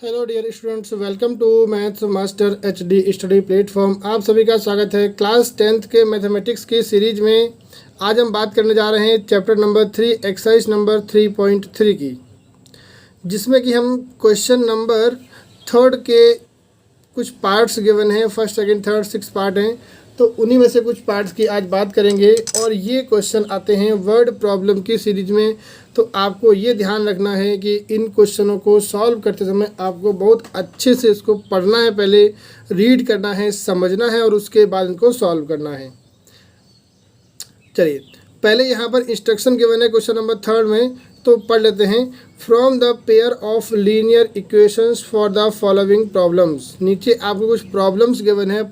Hello dear students, welcome to maths master HD study platform. आप सभी का स्वागत है क्लास 10th के मैथमेटिक्स की सीरीज में। आज हम बात करने जा रहे हैं चैप्टर नंबर 3 एक्सरसाइज नंबर 3.3 की, जिसमें कि हम क्वेश्चन नंबर 3 के कुछ पार्ट्स गिवन हैं। फर्स्ट सेकंड थर्ड 6 पार्ट हैं, तो उन्हीं में से कुछ पार्ट्स की आज बात करेंगे। और ये क्वेश्चन आते हैं वर्ड प्रॉब्लम की सीरीज में, तो आपको ये ध्यान रखना है कि इन क्वेश्चनों को सॉल्व करते समय आपको बहुत अच्छे से इसको पढ़ना है, पहले रीड करना है, समझना है और उसके बाद इनको सॉल्व करना है। चलिए, पहले यहाँ पर इंस्ट्रक्शन गिवन है क्वेश्चन नंबर 3 में, तो पढ़ लेते हैं। From the pair of linear equations for the following problems. नीचे आपको कुछ प्रॉब्लम्स गिवन है,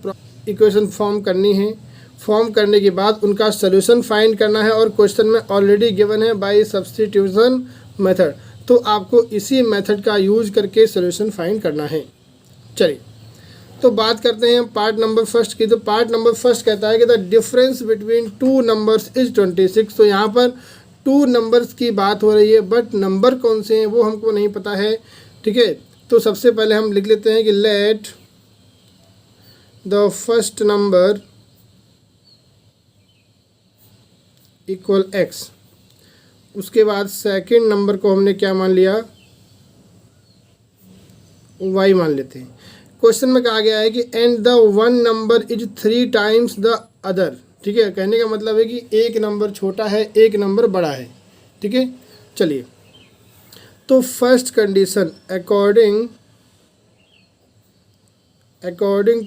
इक्वेशन फॉर्म करनी है। फॉर्म करने के बाद उनका सोल्यूशन फाइंड करना है, और क्वेश्चन में ऑलरेडी गिवन है बाय सब्स्टिट्यूशन मेथड, तो आपको इसी मेथड का यूज करके सोल्यूशन फाइंड करना है। चलिए, तो बात करते हैं पार्ट नंबर फर्स्ट की। तो पार्ट नंबर फर्स्ट कहता है कि the difference between two numbers is 26। तो यहाँ पर टू नंबर्स की बात हो रही है, बट नंबर कौन से हैं वो हमको नहीं पता है। ठीक है, तो सबसे पहले हम लिख लेते हैं कि let the first number equal x। उसके बाद सेकंड नंबर को हमने क्या मान लिया, y मान लेते हैं। क्वेश्चन में कहा गया है कि and the one number is 3 times the other. ठीक है, कहने का मतलब है कि एक नंबर छोटा है, एक नंबर बड़ा है। ठीक है, चलिए, तो first condition according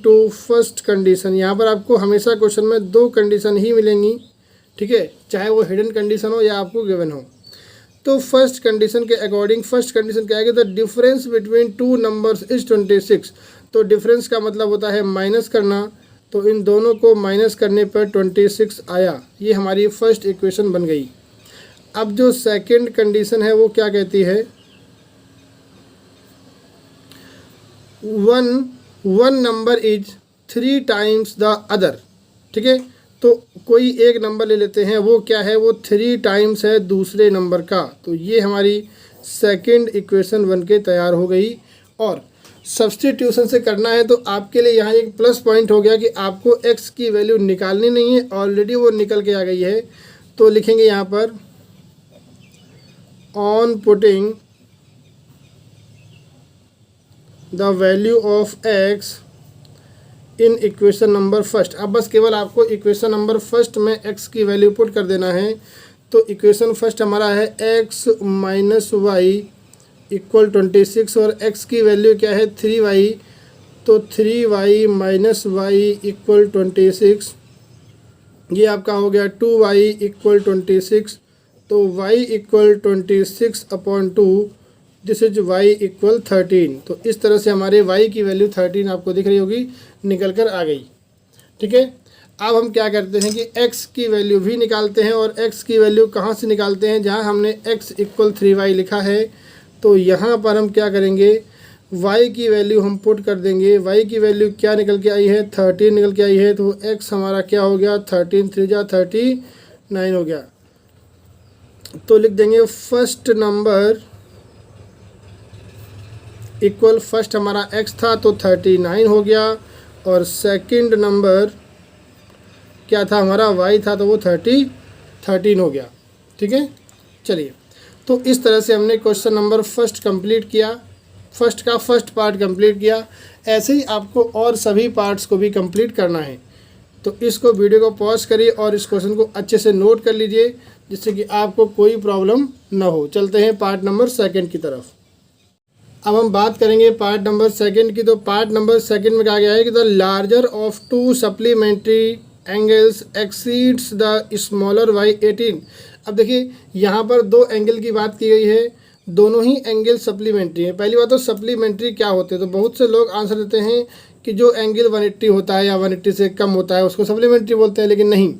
to first condition, यहाँ पर आपको हमेशा क्वेश्चन में 2 कंडीशन ही मिलेंगी। ठीक है, चाहे वो हिडन कंडीशन हो या आपको गिवन हो। तो फर्स्ट कंडीशन के अकॉर्डिंग फर्स्ट कंडीशन क्या है कि the difference between two numbers is 26। तो डिफरेंस का मतलब होता है माइनस करना, तो इन दोनों को माइनस करने पर 26 आया। ये हमारी फर्स्ट इक्वेशन बन गई। अब जो सेकंड कंडीशन है वो क्या कहती है, one number is 3 times the other. ठीक है, तो कोई एक नंबर ले लेते हैं, वो क्या है, वो 3 टाइम्स है दूसरे नंबर का। तो ये हमारी सेकंड इक्वेशन बन के तैयार हो गई। और सब्स्टिट्यूशन से करना है तो आपके लिए यहाँ एक प्लस पॉइंट हो गया कि आपको x की वैल्यू निकालनी नहीं है, ऑलरेडी वो निकल के आ गई है। तो लिखेंगे यहाँ पर on putting the value of x in equation number first. अब बस केवल आपको इक्वेशन नंबर फर्स्ट में x की वैल्यू पुट कर देना है। तो इक्वेशन फर्स्ट हमारा है x माइनस वाई इक्वल 26, और x की वैल्यू क्या है 3y। तो 3y माइनस वाई इक्वल 26, ये आपका हो गया 2y इक्वल 26। तो y equal 26 upon 2, this is y equal 13। तो इस तरह से हमारे y की वैल्यू 13 आपको दिख रही होगी, निकल कर आ गई। ठीक है, अब हम क्या करते हैं कि x की वैल्यू भी निकालते हैं। और x की वैल्यू कहाँ से निकालते हैं, जहाँ हमने x इक्वल 3y लिखा है, तो यहाँ पर हम क्या करेंगे, y की वैल्यू हम पुट कर देंगे। y की वैल्यू क्या निकल के आई है, 13 निकल के आई है। तो x हमारा क्या हो गया, 13 3 जा 39 हो गया। तो लिख देंगे फर्स्ट नंबर इक्वल, फर्स्ट हमारा x था तो 39 हो गया, और सेकंड नंबर क्या था हमारा, y था, तो वो 13 हो गया। ठीक है, चलिए, तो इस तरह से हमने क्वेश्चन नंबर फर्स्ट कंप्लीट किया, फर्स्ट का फर्स्ट पार्ट कंप्लीट किया। ऐसे ही आपको और सभी पार्ट्स को भी कंप्लीट करना है। तो इसको वीडियो को पॉज करिए और इस क्वेश्चन को अच्छे से नोट कर लीजिए, जिससे कि आपको कोई प्रॉब्लम ना हो। चलते हैं पार्ट नंबर सेकंड की तरफ। अब हम बात करेंगे पार्ट नंबर सेकंड की। तो पार्ट नंबर सेकंड में कहा गया है कि the larger of 2 supplementary angles exceeds the smaller by 18। अब देखिए, यहाँ पर 2 एंगल की बात की गई है, दोनों ही एंगल सप्लीमेंट्री हैं। पहली बात तो सप्लीमेंट्री क्या होते हैं, तो बहुत से लोग आंसर देते हैं कि जो एंगल 180 होता है या 180 से कम होता है उसको सप्लीमेंट्री बोलते हैं, लेकिन नहीं।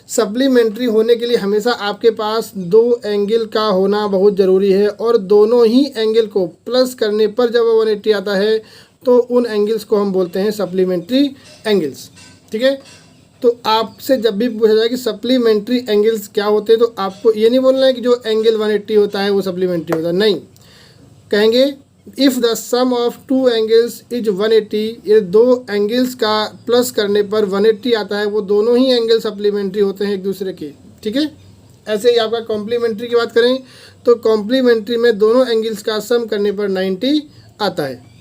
सप्लीमेंट्री होने के लिए हमेशा आपके पास 2 एंगल का होना बहुत ज़रूरी है, और दोनों ही एंगल को प्लस करने पर जब 180 आता है तो उन एंगल्स को हम बोलते हैं सप्लीमेंट्री एंगल्स। ठीक है, तो आपसे जब भी पूछा जाए कि सप्लीमेंट्री एंगल्स क्या होते हैं, तो आपको ये नहीं बोलना है कि जो एंगल 180 होता है वो सप्लीमेंट्री होता है, नहीं। कहेंगे if the sum of two angles is 180, ये दो एंगल्स का प्लस करने पर 180 आता है, वो दोनों ही एंगल सप्लीमेंट्री होते हैं एक दूसरे के, ठीक है। ऐसे ही आपका कॉम्प्लीमेंट्री की बात करें तो कॉम्प्लीमेंट्री में दोनों एंगल्स का सम करने पर 90 आता है।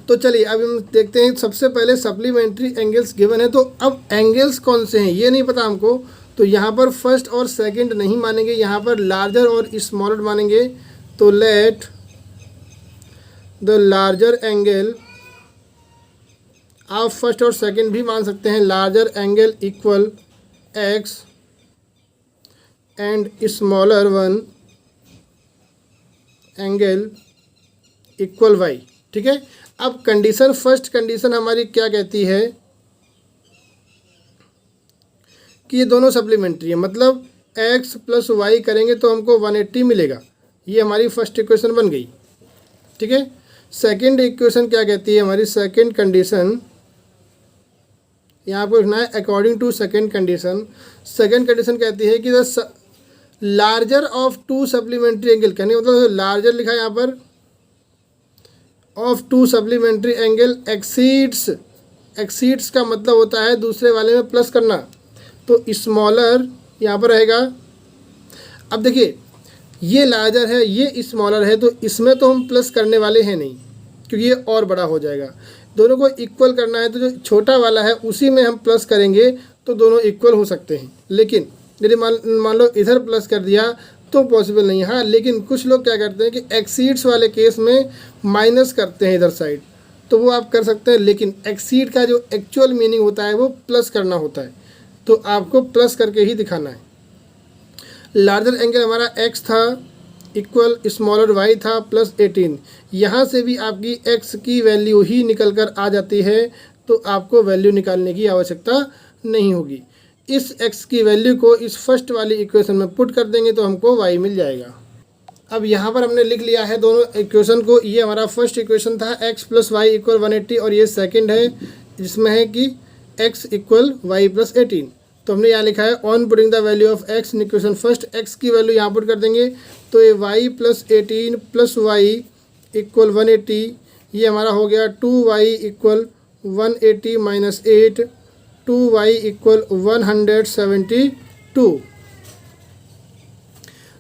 तो चलिए अब हम देखते हैं, सबसे पहले सप्लीमेंट्री एंगल्स गिवन है, तो अब एंगल्स कौन से हैं ये नहीं पता हमको, तो यहाँ पर फर्स्ट और सेकंड नहीं मानेंगे, यहाँ पर लार्जर और स्मॉलर मानेंगे। तो लेट द लार्जर एंगल, आप फर्स्ट और सेकंड भी मान सकते हैं, larger angle equal x and smaller one angle equal y, ठीक है। अब कंडीशन, फर्स्ट कंडीशन हमारी क्या कहती है कि ये दोनों सप्लीमेंट्री है, मतलब x प्लस वाई करेंगे तो हमको 180 मिलेगा, ये हमारी फर्स्ट इक्वेशन बन गई, ठीक है। सेकंड इक्वेशन क्या कहती है, हमारी सेकंड कंडीशन यहाँ पर लिखना है according to second condition. Second condition कहती है कि the larger of two supplementary angle, कहने मतलब लार्जर लिखा है यहाँ पर, of two supplementary angle exceeds, exceeds का मतलब होता है दूसरे वाले में प्लस करना, तो स्मॉलर यहाँ पर रहेगा। अब देखिए ये लार्जर है ये स्मॉलर है, तो इसमें तो हम प्लस करने वाले हैं नहीं क्योंकि ये और बड़ा हो जाएगा, दोनों को इक्वल करना है, तो जो छोटा वाला है उसी में हम प्लस करेंगे तो दोनों इक्वल हो सकते हैं। लेकिन यदि मान लो इधर प्लस कर दिया तो पॉसिबल नहीं है। हाँ, लेकिन कुछ लोग क्या करते हैं कि एक्सीड्स वाले केस में माइनस करते हैं इधर साइड, तो वो आप कर सकते हैं, लेकिन एक्सीड का जो एक्चुअल मीनिंग होता है वो प्लस करना होता है, तो आपको प्लस करके ही दिखाना है। लार्जर एंगल हमारा x था इक्वल स्मॉलर y था प्लस 18, यहाँ से भी आपकी x की वैल्यू ही निकल कर आ जाती है, तो आपको वैल्यू निकालने की आवश्यकता नहीं होगी। इस x की वैल्यू को इस फर्स्ट वाली इक्वेशन में पुट कर देंगे तो हमको y मिल जाएगा। अब यहाँ पर हमने लिख लिया है दोनों इक्वेशन को, ये हमारा फर्स्ट इक्वेशन था x प्लस वाई इक्वल 180, और ये सेकंड है जिसमें है कि x इक्वल वाई प्लस 18। तो हमने यहाँ लिखा है on putting the value of x in equation first, x की वैल्यू यहाँ पुट कर देंगे तो ये y plus 18 plus y equal 180, ये हमारा हो गया 2y equal 180 minus 8, 2y equal 172।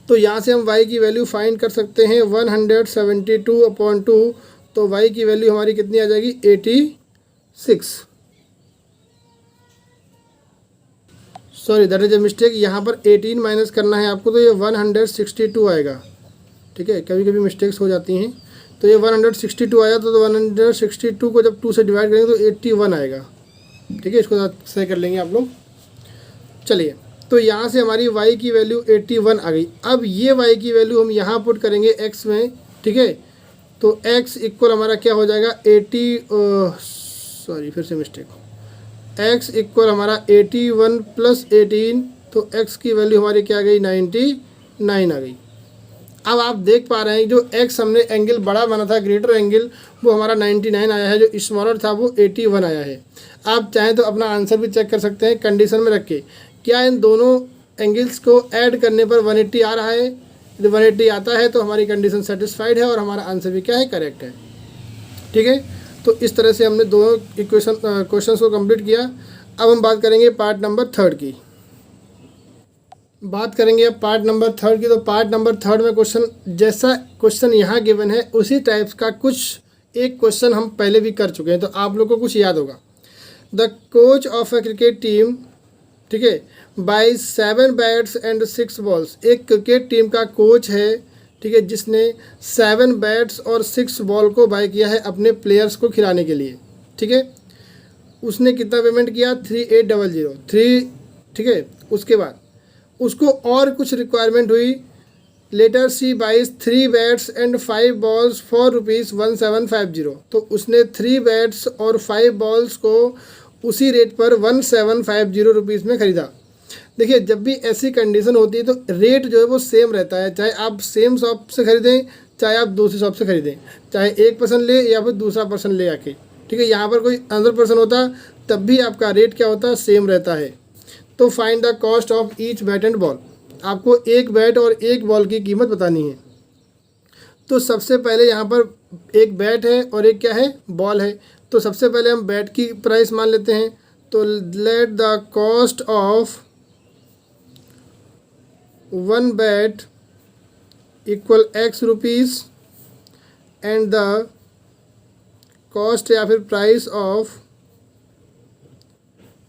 तो यहाँ से हम y की वैल्यू फाइंड कर सकते हैं 172/2, तो y की वैल्यू हमारी कितनी आ जाएगी 86। Sorry that is a mistake, यहाँ पर 18 माइनस करना है आपको, तो ये 162 आएगा, ठीक है। कभी कभी मिस्टेक्स हो जाती हैं, तो ये 162 आया, तो 162 को जब 2 से डिवाइड करेंगे तो 81 आएगा, ठीक है। इसको सही कर लेंगे आप लोग। चलिए, तो यहाँ से हमारी y की वैल्यू 81 आ गई। अब ये y की वैल्यू हम यहाँ पुट करेंगे x में, ठीक है। तो x इक्वल हमारा क्या हो जाएगा 80, सॉरी फिर से मिस्टेक, x इक्वल हमारा 81 प्लस 18, तो x की वैल्यू हमारी क्या आ गई 99 आ गई। अब आप देख पा रहे हैं जो x हमने एंगल बड़ा बना था ग्रेटर एंगल, वो हमारा 99 आया है, जो स्मॉलर था वो 81 आया है। आप चाहें तो अपना आंसर भी चेक कर सकते हैं कंडीशन में रख के, क्या इन दोनों एंगल्स को ऐड करने पर 180 आ रहा है। यदि 180 आता है तो हमारी कंडीशन सेटिस्फाइड है और हमारा आंसर भी क्या है करेक्ट है, ठीक है। तो इस तरह से हमने दोनों क्वेश्चन को कंप्लीट किया। अब हम बात करेंगे पार्ट नंबर 3 की, बात करेंगे अब पार्ट नंबर 3 की। तो पार्ट नंबर 3 में क्वेश्चन, जैसा क्वेश्चन यहाँ गिवन है उसी टाइप्स का कुछ एक क्वेश्चन हम पहले भी कर चुके हैं, तो आप लोगों को कुछ याद होगा। The coach of a cricket team, ठीक है, बाय 7 बैट्स एंड 6 बॉल्स, एक क्रिकेट टीम का कोच है, ठीक है, जिसने 7 बैट्स और 6 बॉल को बाय किया है अपने प्लेयर्स को खिलाने के लिए, ठीक है। उसने कितना पेमेंट किया 3800, ठीक है। उसके बाद उसको और कुछ रिक्वायरमेंट हुई, later C buys 3 bats and 5 balls for ₹1750, तो उसने 3 बैट्स और 5 बॉल्स को उसी रेट पर 1750 रुपीज़ में ख़रीदा। देखिए, जब भी ऐसी कंडीशन होती है तो रेट जो है वो सेम रहता है, चाहे आप सेम शॉप से ख़रीदें चाहे आप दूसरी शॉप से ख़रीदें, चाहे एक पर्सन ले या फिर दूसरा पर्सन ले आके, ठीक है। यहाँ पर कोई अदर पर्सन होता तब भी आपका रेट क्या होता है सेम रहता है। तो find the cost of each bat and ball, आपको एक बैट और एक बॉल की कीमत बतानी है। तो सबसे पहले यहाँ पर एक बैट है और एक क्या है, बॉल है। तो सबसे पहले हम बैट की प्राइस मान लेते हैं। तो let the cost of one bat equal x rupees and the cost या फिर price of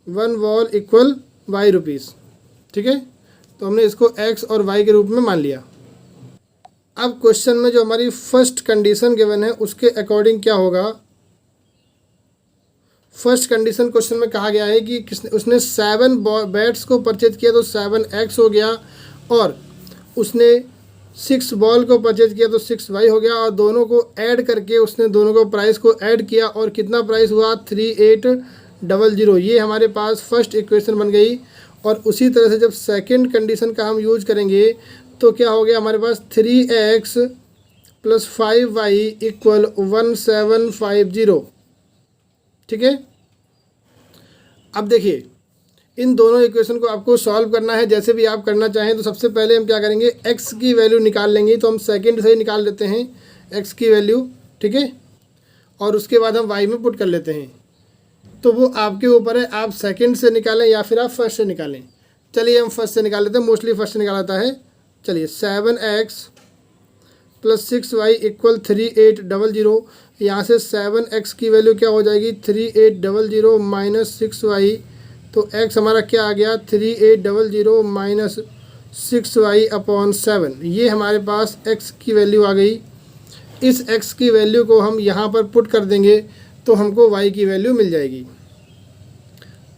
one ball equal y rupees. ठीक है, तो हमने इसको एक्स और वाई के रूप में मान लिया। अब क्वेश्चन में जो हमारी फर्स्ट कंडीशन गिवन है उसके अकॉर्डिंग क्या होगा। फर्स्ट कंडीशन क्वेश्चन में कहा गया है कि उसने 7 बैट्स को परचेज किया तो 7x हो गया, और उसने 6 बॉल को परचेज किया तो 6y हो गया, और दोनों को ऐड करके उसने दोनों को प्राइस को ऐड किया और कितना प्राइस हुआ 3800। ये हमारे पास फर्स्ट इक्वेशन बन गई। और उसी तरह से जब सेकंड कंडीशन का हम यूज करेंगे तो क्या हो गया हमारे पास 3x + 5y इक्वल 1750। ठीक है, अब देखिए इन दोनों इक्वेशन को आपको सॉल्व करना है। जैसे भी आप करना चाहें तो सबसे पहले हम क्या करेंगे, x की वैल्यू निकाल लेंगे। तो हम सेकंड से ही निकाल लेते हैं x की वैल्यू। ठीक है, और उसके बाद हम y में पुट कर लेते हैं। तो वो आपके ऊपर है, आप सेकंड से निकालें या फिर आप फर्स्ट से निकालें। चलिए हम फर्स्ट से निकाल लेते हैं, मोस्टली फर्स्ट से निकाला जाता है। चलिए 7x + 6y इक्वल 3800। यहाँ से 7x की वैल्यू क्या हो जाएगी 3800 माइनस 6y। तो x हमारा क्या आ गया 3800 माइनस 6y अपॉन 7। ये हमारे पास x की वैल्यू आ गई। इस x की वैल्यू को हम यहाँ पर पुट कर देंगे तो हमको y की वैल्यू मिल जाएगी।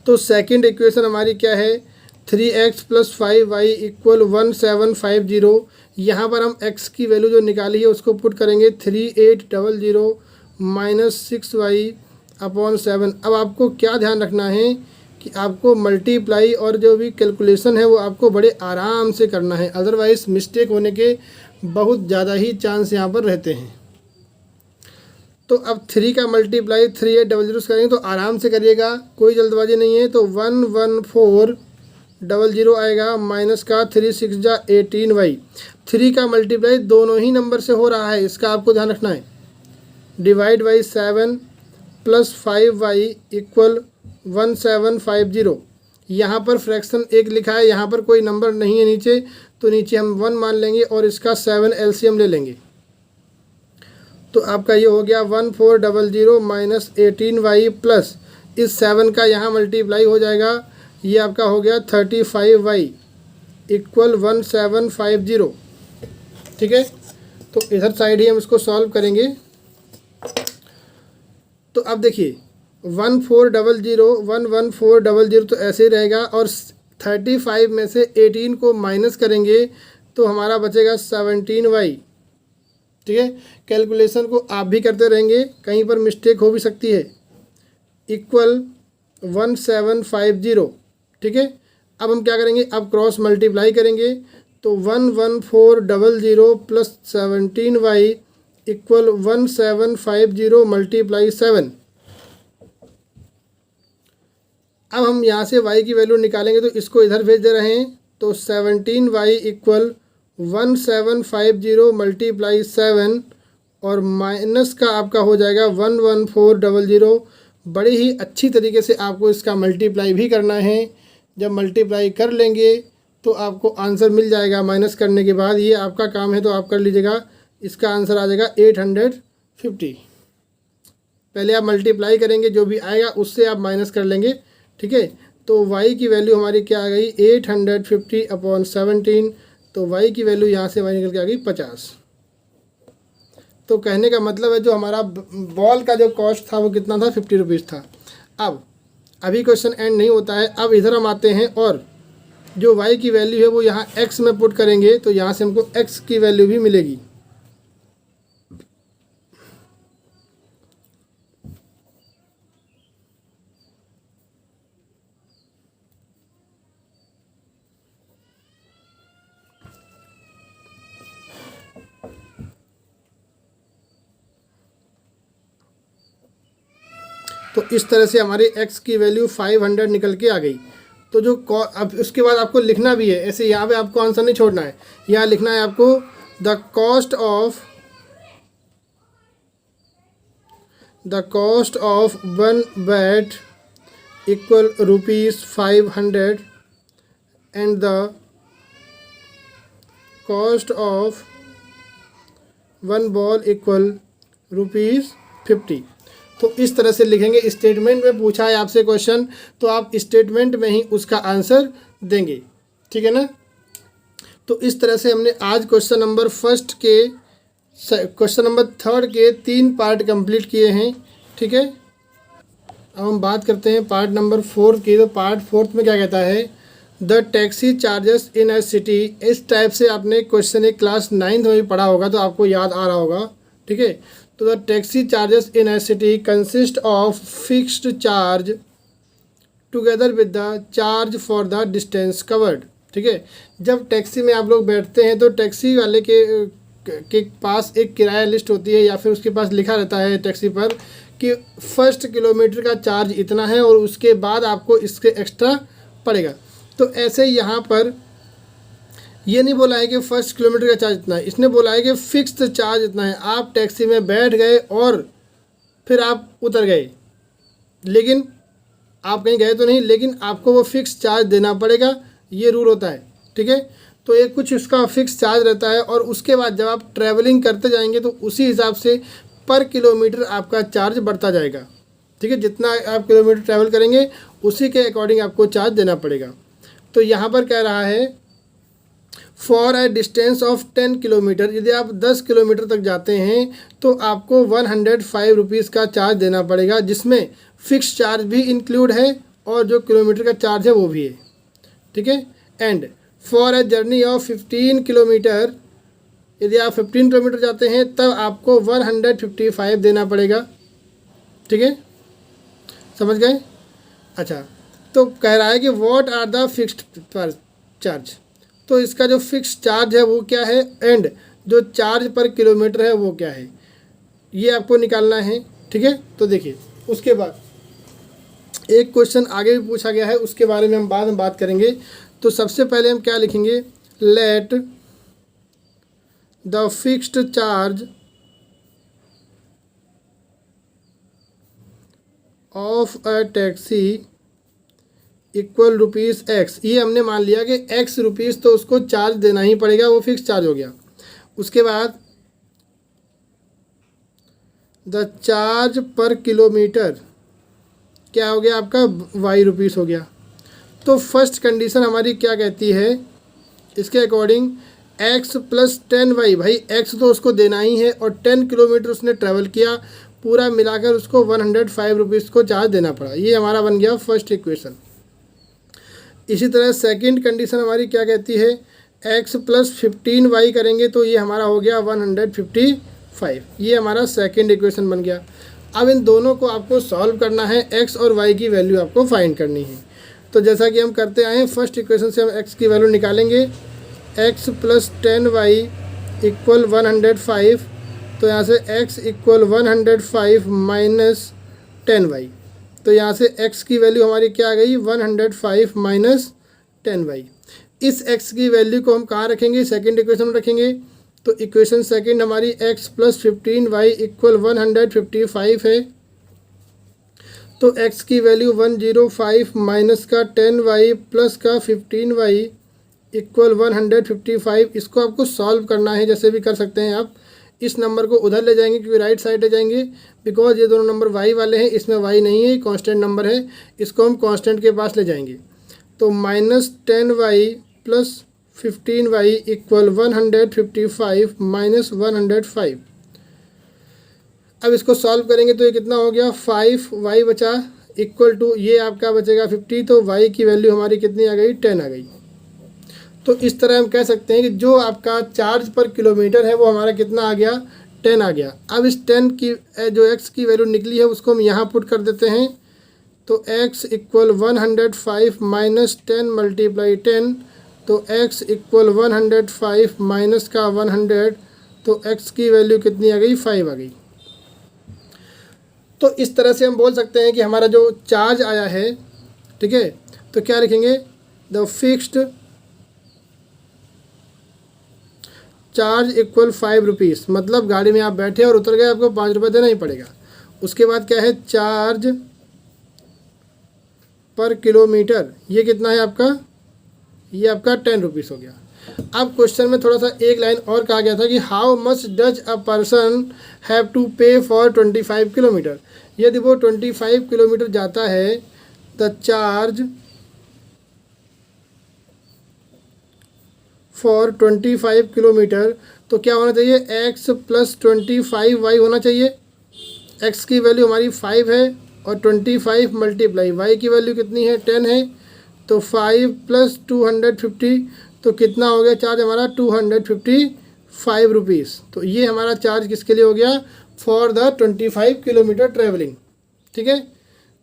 तो सेकंड इक्वेशन हमारी क्या है 3x + 5y इक्वल 1750। यहाँ पर हम x की वैल्यू जो निकाली है उसको पुट करेंगे 3800 माइनस 6y अपॉन 7। अब आपको क्या ध्यान रखना है कि आपको मल्टीप्लाई और जो भी कैलकुलेशन है वो आपको बड़े आराम से करना है, अदरवाइज़ मिस्टेक होने के बहुत ज़्यादा ही चांस यहाँ पर रहते हैं। तो अब 3 का मल्टीप्लाई 3800 करेंगे तो आराम से करिएगा, कोई जल्दबाजी नहीं है। तो 11400 आएगा, माइनस का 3 6 जा 18y। 3 का मल्टीप्लाई दोनों ही नंबर से हो रहा है, इसका आपको ध्यान रखना है। Divide by 7 + 5y equal 1750। यहाँ पर फ्रैक्शन एक लिखा है, यहाँ पर कोई नंबर नहीं है नीचे, तो नीचे हम 1 मान लेंगे और इसका 7 एलसीएम ले लेंगे। तो आपका ये हो गया 1400 माइनस 18y प्लस इस 7 का यहाँ मल्टीप्लाई हो जाएगा, ये आपका हो गया 35y इक्वल 1750। ठीक है, तो इधर साइड ही हम इसको सॉल्व करेंगे। तो अब देखिए 11400 तो ऐसे ही रहेगा, और 35 में से 18 को माइनस करेंगे तो हमारा बचेगा 17y। ठीक है, कैलकुलेशन को आप भी करते रहेंगे, कहीं पर मिस्टेक हो भी सकती है। इक्वल 1750। ठीक है, अब हम क्या करेंगे, अब क्रॉस मल्टीप्लाई करेंगे। तो 11400 प्लस 17y इक्वल 1750 मल्टीप्लाई 7। अब हम यहाँ से y की वैल्यू निकालेंगे तो इसको इधर भेज दे रहे हैं। तो 17y इक्वल 1750 मल्टीप्लाई 7 और माइनस का आपका हो जाएगा 11400। बड़ी ही अच्छी तरीके से आपको इसका मल्टीप्लाई भी करना है। जब मल्टीप्लाई कर लेंगे तो आपको आंसर मिल जाएगा माइनस करने के बाद। ये आपका काम है तो आप कर लीजिएगा। इसका आंसर आ जाएगा 850। पहले आप मल्टीप्लाई करेंगे, जो भी आएगा उससे आप माइनस कर लेंगे। ठीक है, तो y की वैल्यू हमारी क्या आ गई 850 अपॉन 17। तो y की वैल्यू यहाँ से y निकल के आ गई 50। तो कहने का मतलब है जो हमारा बॉल का जो कॉस्ट था वो कितना था 50 रुपीज़ था। अब अभी क्वेश्चन एंड नहीं होता है, अब इधर हम आते हैं और जो y की वैल्यू है वो यहाँ x में पुट करेंगे तो यहाँ से हमको x की वैल्यू भी मिलेगी। तो इस तरह से हमारी x की वैल्यू 500 निकल के आ गई। तो जो अब उसके बाद आपको लिखना भी है, ऐसे यहाँ पे आपको आंसर नहीं छोड़ना है। यहाँ लिखना है आपको the cost of the cost of one bat equal ₹500 and the cost of one ball equal ₹50। तो इस तरह से लिखेंगे। स्टेटमेंट में पूछा है आपसे क्वेश्चन, तो आप स्टेटमेंट में ही उसका आंसर देंगे, ठीक है ना। तो इस तरह से हमने आज क्वेश्चन नंबर थर्ड के 3 पार्ट कंप्लीट किए हैं, ठीक है। अब हम बात करते हैं पार्ट नंबर 4 की। तो पार्ट 4 में क्या कहता है, the taxi charges in a city. इस टाइप से आपने क्वेश्चन एक क्लास 9th में भी पढ़ा होगा, तो आपको याद आ रहा होगा, ठीक है। तो the taxi charges in a city consist of fixed charge together with the charge for the distance covered, ठीक है। जब टैक्सी में आप लोग बैठते हैं तो टैक्सी वाले के पास एक किराया लिस्ट होती है, या फिर उसके पास लिखा रहता है टैक्सी पर कि फर्स्ट किलोमीटर का चार्ज इतना है और उसके बाद आपको इसके एक्स्ट्रा पड़ेगा। तो ऐसे यहाँ पर ये नहीं बोला है कि फर्स्ट किलोमीटर का चार्ज इतना है, इसने बोला है कि फिक्स्ड चार्ज इतना है। आप टैक्सी में बैठ गए और फिर आप उतर गए, लेकिन आप कहीं गए तो नहीं, लेकिन आपको वो फिक्स चार्ज देना पड़ेगा, ये रूल होता है, ठीक है। तो ये कुछ उसका फिक्स चार्ज रहता है, और उसके बाद जब आप ट्रैवलिंग करते जाएंगे तो उसी हिसाब से पर किलोमीटर आपका चार्ज बढ़ता जाएगा, ठीक है। जितना आप किलोमीटर ट्रैवल करेंगे उसी के अकॉर्डिंग आपको चार्ज देना पड़ेगा। तो यहाँ पर कह रहा है for a distance of 10 kilometre, यदि आप 10 किलोमीटर तक जाते हैं तो आपको 105 रुपीज़ का चार्ज देना पड़ेगा, जिसमें फ़िक्स चार्ज भी इंक्लूड है और जो किलोमीटर का चार्ज है वो भी है, ठीक है। And for a journey of 15 kilometre, यदि आप 15 किलोमीटर जाते हैं तब आपको 155 देना पड़ेगा, ठीक है। समझ गए? अच्छा, तो कह रहा है कि what are the fixed charge. तो इसका जो फिक्स चार्ज है वो क्या है, एंड जो चार्ज पर किलोमीटर है वो क्या है, ये आपको निकालना है, ठीक है। तो देखिए, उसके बाद एक क्वेश्चन आगे भी पूछा गया है, उसके बारे में हम बाद में बात करेंगे। तो सबसे पहले हम क्या लिखेंगे, let the fixed charge of a taxi equal ₹X। ये हमने मान लिया कि X रुपीज़ तो उसको चार्ज देना ही पड़ेगा, वो फिक्स चार्ज हो गया। उसके बाद द चार्ज पर किलोमीटर क्या हो गया आपका, Y रुपीज़ हो गया। तो फर्स्ट कंडीशन हमारी क्या कहती है, इसके अकॉर्डिंग X प्लस 10Y, भाई X तो उसको देना ही है और 10 किलोमीटर उसने ट्रैवल किया, पूरा मिलाकर उसको 105 रुपीज़ को चार्ज देना पड़ा। ये हमारा बन गया फर्स्ट इक्वेशन। इसी तरह सेकंड कंडीशन हमारी क्या कहती है, x प्लस 15y करेंगे तो ये हमारा हो गया 155। ये हमारा सेकंड इक्वेशन बन गया। अब इन दोनों को आपको सॉल्व करना है, x और y की वैल्यू आपको फाइंड करनी है। तो जैसा कि हम करते आए हैं, फर्स्ट इक्वेशन से हम x की वैल्यू निकालेंगे, x प्लस 10y इक्वल 105। तो यहाँ से x इक्वल 105 माइनस 10y। तो यहाँ से x की वैल्यू हमारी क्या आ गई, 105 माइनस 10y। इस x की वैल्यू को हम कहाँ रखेंगे, सेकंड इक्वेशन में रखेंगे। तो इक्वेशन सेकंड हमारी x प्लस 15y इक्वल 155 है। तो x की वैल्यू 105 माइनस का 10y प्लस का 15y इक्वल 155। इसको आपको सॉल्व करना है, जैसे भी कर सकते हैं आप। इस नंबर को उधर ले जाएंगे क्योंकि राइट साइड ले जाएंगे, बिकॉज ये दोनों नंबर y वाले हैं, इसमें y नहीं है, कांस्टेंट नंबर है, इसको हम कांस्टेंट के पास ले जाएंगे। तो minus 10y plus 15y equal 155 minus 105। अब इसको सॉल्व करेंगे तो ये कितना हो गया, 5y बचा इक्वल टू ये आपका बचेगा 50। तो y की वैल्यू हमारी कितनी आ गई, 10 आ गई। तो इस तरह हम कह सकते हैं कि जो आपका चार्ज पर किलोमीटर है वो हमारा कितना आ गया, 10 आ गया। अब इस 10 की जो x की वैल्यू निकली है उसको हम यहाँ पुट कर देते हैं। तो x इक्वल 105 माइनस 10 मल्टीप्लाई 10। तो x इक्वल 105 माइनस का 100। तो x की वैल्यू कितनी आ गई, 5 आ गई। तो इस तरह से हम बोल सकते हैं कि हमारा जो चार्ज आया है, ठीक है। तो क्या लिखेंगे, the fixed charge equal 5 rupees, मतलब गाड़ी में आप बैठे और उतर गए, आपको 5 रुपये देना ही पड़ेगा। उसके बाद क्या है, चार्ज पर किलोमीटर, ये कितना है आपका, ये आपका 10 रुपीज़ हो गया। अब क्वेश्चन में थोड़ा सा एक लाइन और कहा गया था कि how much does a person have to pay for 25 kilometre. यदि वो 25 किलोमीटर जाता है, द चार्ज फॉर 25 किलोमीटर, तो क्या होना चाहिए, x प्लस 25y होना चाहिए। x की वैल्यू हमारी 5 है और 25 मल्टीप्लाई y की वैल्यू कितनी है, 10 है, तो 5 प्लस 250, तो कितना हो गया चार्ज हमारा, 255 रुपीज़। तो ये हमारा चार्ज किसके लिए हो गया, फॉर द 25 किलोमीटर ट्रैवलिंग। ठीक है,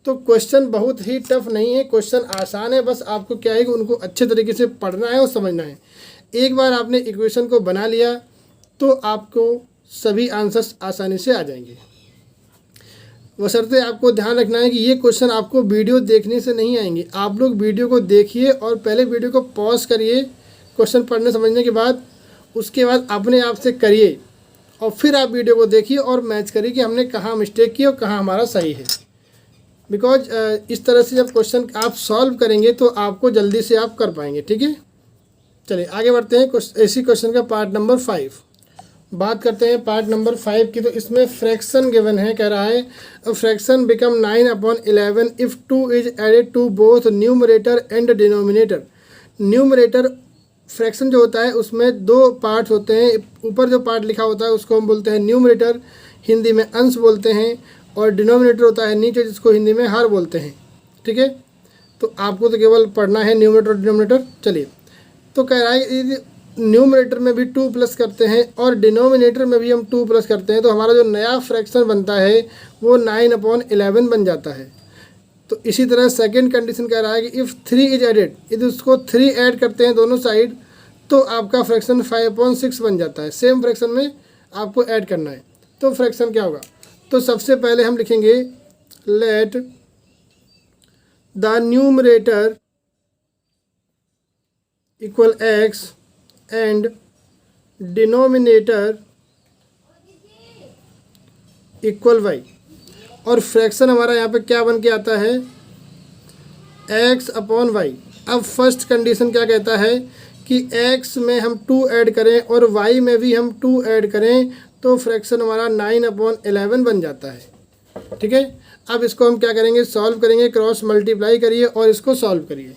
तो क्वेश्चन बहुत ही टफ नहीं है, क्वेश्चन आसान है, बस आपको क्या है कि उनको अच्छे तरीके से पढ़ना है और समझना है। एक बार आपने इक्वेशन को बना लिया तो आपको सभी आंसर्स आसानी से आ जाएंगे। बशर्ते आपको ध्यान रखना है कि ये क्वेश्चन आपको वीडियो देखने से नहीं आएंगे। आप लोग वीडियो को देखिए और पहले वीडियो को पॉज करिए क्वेश्चन पढ़ने समझने के बाद, उसके बाद अपने आप से करिए और फिर आप वीडियो को देखिए और मैच करिए कि हमने कहाँ मिस्टेक की और कहाँ हमारा सही है। बिकॉज इस तरह से जब क्वेश्चन आप सॉल्व करेंगे तो आपको जल्दी से आप कर पाएंगे। ठीक है, चलिए आगे बढ़ते हैं। इसी क्वेश्चन का पार्ट नंबर 5 बात करते हैं, पार्ट नंबर 5 की। तो इसमें फ्रैक्शन गिवन है, कह रहा है a fraction become 9/11 if 2 is added to both numerator and denominator. Numerator fraction जो होता है उसमें दो पार्ट्स होते हैं। ऊपर जो पार्ट लिखा होता है उसको हम बोलते हैं न्यूमरेटर, हिंदी में अंश बोलते हैं, और डिनोमिनेटर होता है नीचे, जिसको हिंदी में हर बोलते हैं। ठीक है, तो आपको तो केवल पढ़ना है न्यूमरेटर और डिनोमिनेटर। चलिए, तो कह रहा है कि न्यूमरेटर में भी 2 प्लस करते हैं और डिनोमिनेटर में भी हम 2 प्लस करते हैं, तो हमारा जो नया फ्रैक्शन बनता है वो 9/11 बन जाता है। तो इसी तरह सेकंड कंडीशन कह रहा है कि इफ़ 3 इज एडेड, यदि उसको 3 ऐड करते हैं दोनों साइड, तो आपका फ्रैक्शन 5/6 बन जाता है। सेम फ्रैक्शन में आपको ऐड करना है, तो फ्रैक्शन क्या होगा। तो सबसे पहले हम लिखेंगे let the numerator equal x and denominator equal y, और फ्रैक्शन हमारा यहाँ पे क्या बन के आता है, x/y। अब फर्स्ट कंडीशन क्या कहता है कि x में हम 2 ऐड करें और y में भी हम 2 ऐड करें, तो फ्रैक्शन हमारा 9/11 बन जाता है। ठीक है, अब इसको हम क्या करेंगे, सॉल्व करेंगे, क्रॉस मल्टीप्लाई करिए और इसको सॉल्व करिए।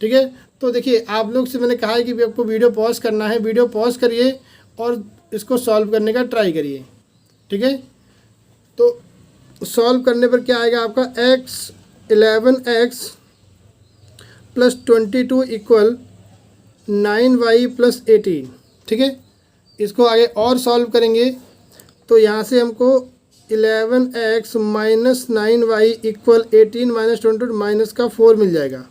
ठीक है, तो देखिए आप लोग से मैंने कहा है कि आपको वीडियो पॉज करना है, वीडियो पॉज करिए और इसको सॉल्व करने का ट्राई करिए। ठीक है, तो सॉल्व करने पर क्या आएगा आपका, 11x plus 22 equal 9y plus 18। ठीक है, इसको आगे और सॉल्व करेंगे तो यहाँ से हमको 11x minus 9y equal 18 minus 22 minus का 4 मिल जाएगा।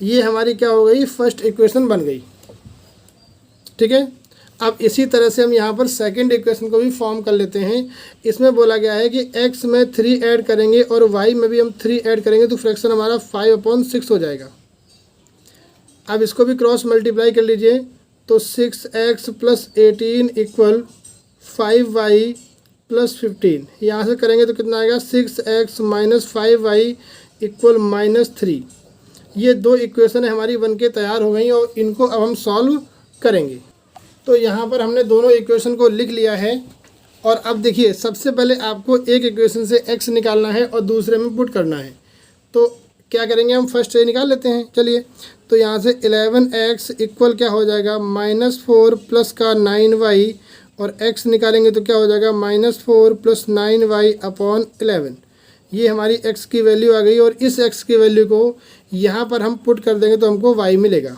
ये हमारी क्या हो गई, फर्स्ट इक्वेशन बन गई। ठीक है, अब इसी तरह से हम यहाँ पर सेकंड इक्वेशन को भी फॉर्म कर लेते हैं। इसमें बोला गया है कि x में 3 ऐड करेंगे और y में भी हम 3 ऐड करेंगे, तो फ्रैक्शन हमारा 5/6 हो जाएगा। अब इसको भी क्रॉस मल्टीप्लाई कर लीजिए, तो 6x plus 18 equal 5y plus 15। यहाँ से करेंगे तो कितना आएगा, 6x माइनस 5y इक्वल -3। ये दो इक्वेशन हमारी बनके तैयार हो गई और इनको अब हम सॉल्व करेंगे। तो यहाँ पर हमने दोनों इक्वेशन को लिख लिया है और अब देखिए सबसे पहले आपको एक इक्वेशन से x निकालना है और दूसरे में पुट करना है। तो क्या करेंगे, हम फर्स्ट ये निकाल लेते हैं। चलिए, तो यहाँ से 11x इक्वल क्या हो जाएगा, -4 प्लस का 9y, और x निकालेंगे तो क्या हो जाएगा, -4 प्लस 9y अपॉन 11। ये हमारी x की वैल्यू आ गई और इस x की वैल्यू को यहाँ पर हम पुट कर देंगे तो हमको y मिलेगा।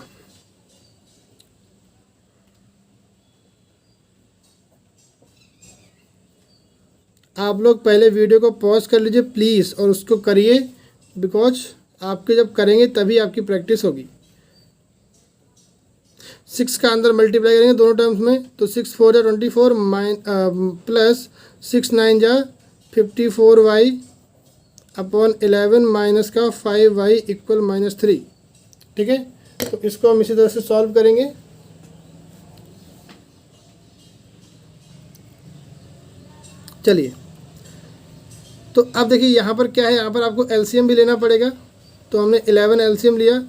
आप लोग पहले वीडियो को पॉज कर लीजिए प्लीज़ और उसको करिए, बिकॉज आपके जब करेंगे तभी आपकी प्रैक्टिस होगी। 6 का अंदर मल्टीप्लाई करेंगे दोनों टर्म्स में, तो 6 4 जा 24 प्लस 6 9 जा 54y अपॉन 11 माइनस का 5y इक्वल -3। ठीक है, तो इसको हम इसी तरह से सॉल्व करेंगे। चलिए, तो अब देखिए यहाँ पर क्या है, यहाँ पर आपको एलसीएम भी लेना पड़ेगा। तो हमने 11 एलसीएम लिया,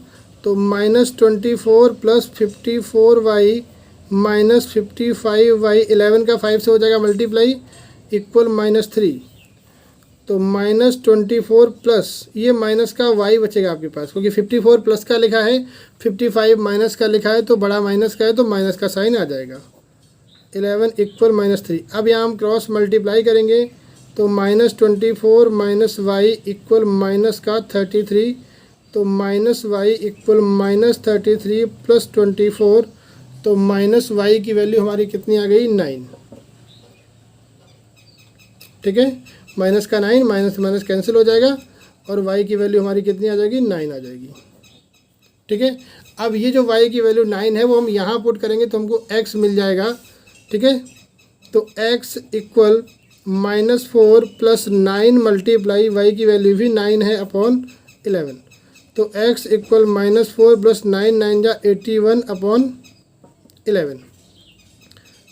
तो -24 + 54y -55y 11 का 5 से हो जाएगा मल्टीप्लाई इक्वल -3। तो -24 प्लस ये माइनस का y बचेगा आपके पास, क्योंकि 54 प्लस का लिखा है, 55 माइनस का लिखा है, तो बड़ा माइनस का है तो माइनस का साइन आ जाएगा। 11 इक्वल -3। अब यहाँ हम क्रॉस मल्टीप्लाई करेंगे, तो -24 - y इक्वल माइनस का 33। तो -y इक्वल -33 + 24, तो -y की वैल्यू हमारी कितनी आ गई, 9। ठीक है, माइनस का 9, माइनस माइनस कैंसिल हो जाएगा और y की वैल्यू हमारी कितनी आ जाएगी, 9 आ जाएगी। ठीक है, अब ये जो y की वैल्यू 9 है वो हम यहाँ पुट करेंगे तो हमको x मिल जाएगा। ठीक है, तो x इक्वल -4 + 9 मल्टीप्लाई y की वैल्यू भी 9 है अपॉन 11। तो x इक्वल -4 + 9, 9 जा 81 अपॉन 11।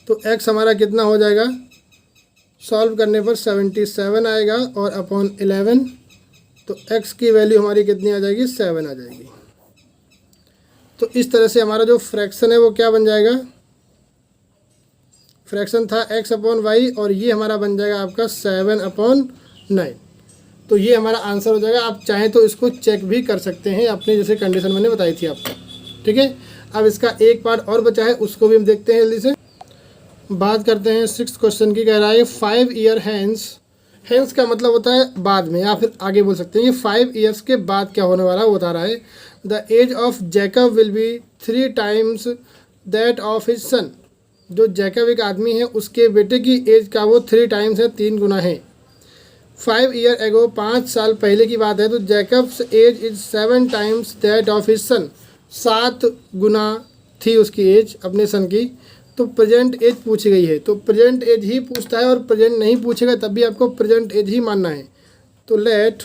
तो x हमारा कितना हो जाएगा, सॉल्व करने पर 77 आएगा और अपॉन 11, तो x की वैल्यू हमारी कितनी आ जाएगी, 7 आ जाएगी। तो इस तरह से हमारा जो फ्रैक्शन है वो क्या बन जाएगा, फ्रैक्शन था x अपॉन वाई और ये हमारा बन जाएगा आपका 7 अपॉन 9। तो ये हमारा आंसर हो जाएगा। आप चाहें तो इसको चेक भी कर सकते हैं अपने जैसे कंडीशन मैंने बताई थी आपको। ठीक है, अब इसका एक पार्ट और बचा है, उसको भी हम देखते हैं जल्दी से। बात करते हैं 6th क्वेश्चन की। कह रहा है 5 ईयर हैंस, हैंस का मतलब होता है बाद में या फिर आगे बोल सकते हैं। ये 5 ईयर्स के बाद क्या होने वाला है वो बता रहा है। The age of Jacob will be 3 times that of his son. जो जैकब एक आदमी है उसके बेटे की एज का वो 3 टाइम्स है, 3 गुना है। 5 ईयर एगो, 5 साल पहले की बात है, तो Jacob's age is 7 times that of his son. 7 गुना थी उसकी एज अपने सन की। तो प्रेजेंट एज पूछी गई है, तो प्रेजेंट एज ही पूछता है और प्रेजेंट नहीं पूछेगा तब भी आपको प्रेजेंट एज ही मानना है। तो let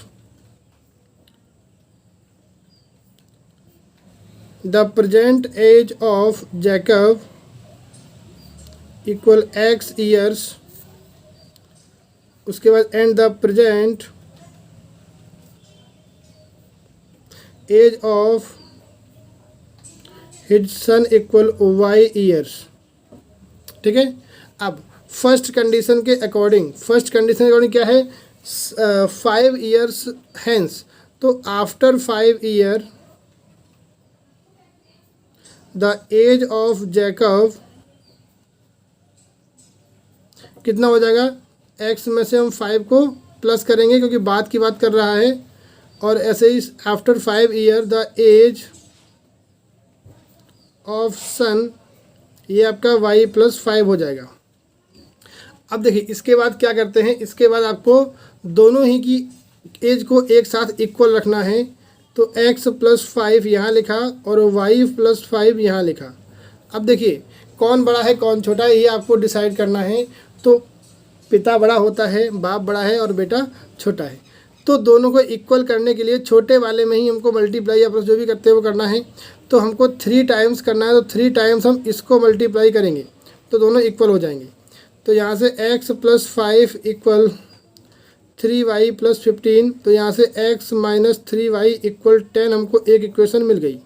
the present age of Jacob equal x years, उसके बाद and the present age of his son equal y years. ठीक है, अब फर्स्ट कंडीशन के अकॉर्डिंग, क्या है, 5 ईयर्स हैंस, तो after 5 year the age of Jacob कितना हो जाएगा, x में से हम 5 को प्लस करेंगे क्योंकि बाद की बात कर रहा है, और ऐसे ही after 5 year the age of son, ये आपका y + 5 हो जाएगा। अब देखिए इसके बाद क्या करते हैं, इसके बाद आपको दोनों ही की एज को एक साथ इक्वल रखना है। तो x + 5 यहाँ लिखा और y + 5 यहाँ लिखा। अब देखिए कौन बड़ा है कौन छोटा है ये आपको डिसाइड करना है। तो पिता बड़ा होता है, बाप बड़ा है और बेटा छोटा है, तो दोनों को इक्वल करने के लिए छोटे वाले में ही हमको मल्टीप्लाई या प्लस जो भी करते हैं वो करना है। तो हमको 3 टाइम्स करना है, तो 3 टाइम्स हम इसको मल्टीप्लाई करेंगे तो दोनों इक्वल हो जाएंगे। तो यहाँ से x + 5 इक्वल 3y + 15, तो यहाँ से x - 3y इक्वल 10 हमको एक इक्वेशन मिल गई।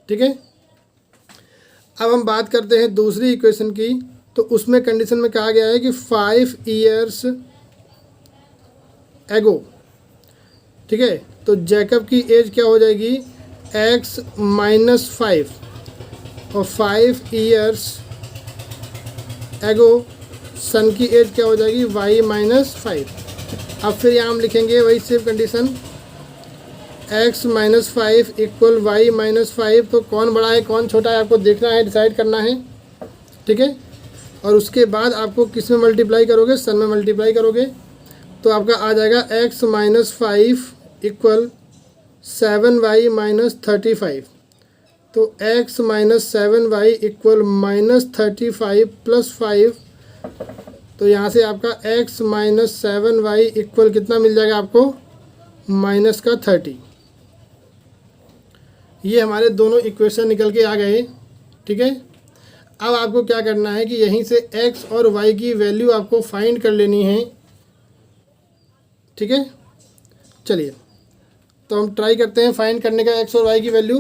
ठीक है, अब हम बात करते हैं दूसरी इक्वेशन की। तो उसमें कंडीशन में कहा गया है कि 5 ईयर्स एगो। ठीक है, तो जैकब की एज क्या हो जाएगी, x - 5 और 5 ईयर्स एगो सन की एज क्या हो जाएगी, y - 5। अब फिर यहाँ हम लिखेंगे वही same condition, x - 5 equal y - 5। तो कौन बड़ा है कौन छोटा है आपको देखना है, डिसाइड करना है। ठीक है, और उसके बाद आपको किस में मल्टीप्लाई करोगे, सन में मल्टीप्लाई करोगे, तो आपका आ जाएगा x - 5 इक्वल 7y - 35। तो x - 7y इक्वल -35 + 5। तो यहाँ से आपका x - 7y इक्वल कितना मिल जाएगा आपको, -30। ये हमारे दोनों इक्वेशन निकल के आ गए। ठीक है, अब आपको क्या करना है कि यहीं से x और y की वैल्यू आपको फाइंड कर लेनी है। ठीक है, चलिए तो हम ट्राई करते हैं फाइंड करने का एक्स और वाई की वैल्यू।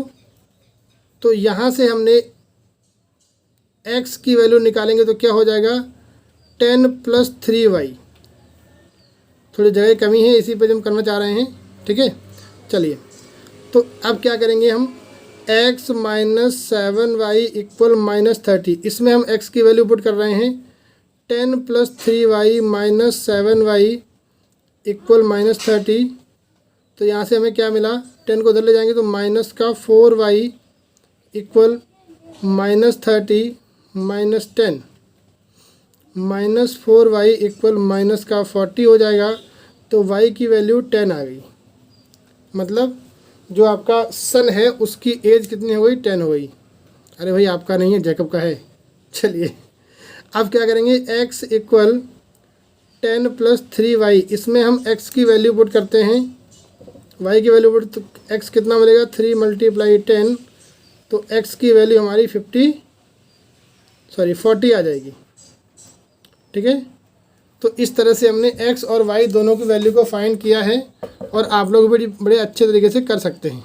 तो यहाँ से हमने एक्स की वैल्यू निकालेंगे तो क्या हो जाएगा 10 + 3y। थोड़ी जगह कमी है, इसी पे हम करना चाह रहे हैं, ठीक है। चलिए तो अब क्या करेंगे हम, x - 7y = -30। इसमें हम x की वैल्यू पुट कर रहे हैं 10 + 3y - 7y = -30। तो यहाँ से हमें क्या मिला, 10 को उधर ले जाएंगे तो -4y = -30 - 10 -4y = -40 हो जाएगा। तो y की वैल्यू 10 आ गई। मतलब जो आपका सन है उसकी एज कितनी हो गई, 10 हो गई। अरे भाई आपका नहीं है, जैकब का है। चलिए अब क्या करेंगे, x = 10 + 3y। इसमें हम x की वैल्यू पुट करते हैं, y की वैल्यू पुट, तो x कितना मिलेगा 3 × 10। तो x की वैल्यू हमारी 40 आ जाएगी, ठीक है। तो इस तरह से हमने x और y दोनों की वैल्यू को फाइंड किया है और आप लोग भी बड़े अच्छे तरीके से कर सकते हैं,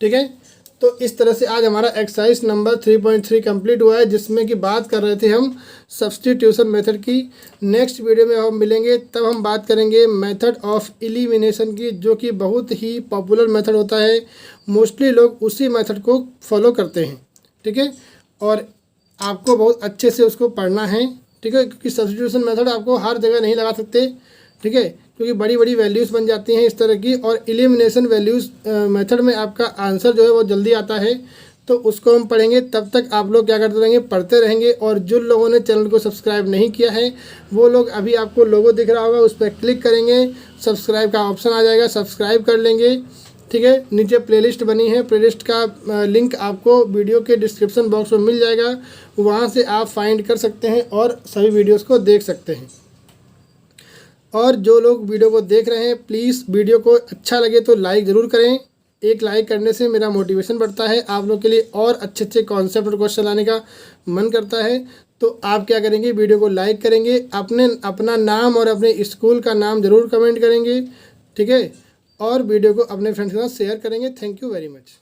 ठीक है। तो इस तरह से आज हमारा एक्सरसाइज नंबर 3.3 कंप्लीट हुआ है, जिसमें कि बात कर रहे थे हम सब्स्टिट्यूशन मेथड की। नेक्स्ट वीडियो में हम मिलेंगे, तब हम बात करेंगे मेथड ऑफ एलिमिनेशन की, जो कि बहुत ही पॉपुलर मेथड होता है। मोस्टली लोग उसी मेथड को फॉलो करते हैं, ठीक है। और आपको बहुत अच्छे से उसको पढ़ना है, ठीक है, क्योंकि सब्स्टिट्यूशन मेथड आपको हर जगह नहीं लगा सकते, ठीक है, क्योंकि बड़ी बड़ी वैल्यूज़ बन जाती हैं इस तरह की। और एलिमिनेशन वैल्यूज़ मेथड में आपका आंसर जो है वो जल्दी आता है, तो उसको हम पढ़ेंगे। तब तक आप लोग क्या करते रहेंगे, पढ़ते रहेंगे। और जिन लोगों ने चैनल को सब्सक्राइब नहीं किया है वो लोग, अभी आपको लोगो दिख रहा होगा, उस पर क्लिक करेंगे, सब्सक्राइब का ऑप्शन आ जाएगा, सब्सक्राइब कर लेंगे, ठीक है। नीचे प्लेलिस्ट बनी है, प्लेलिस्ट का लिंक आपको वीडियो के डिस्क्रिप्शन बॉक्स में मिल जाएगा, वहाँ से आप फाइंड कर सकते हैं और सभी वीडियोस को देख सकते हैं। और जो लोग वीडियो को देख रहे हैं, प्लीज़ वीडियो को अच्छा लगे तो लाइक ज़रूर करें। एक लाइक करने से मेरा मोटिवेशन बढ़ता है, आप लोग के लिए और अच्छे अच्छे कॉन्सेप्ट और क्वेश्चन लाने का मन करता है। तो आप क्या करेंगे, वीडियो को लाइक करेंगे, अपना नाम और अपने स्कूल का नाम ज़रूर कमेंट करेंगे, ठीक है। और वीडियो को अपने फ्रेंड्स के साथ शेयर करेंगे। Thank you very much.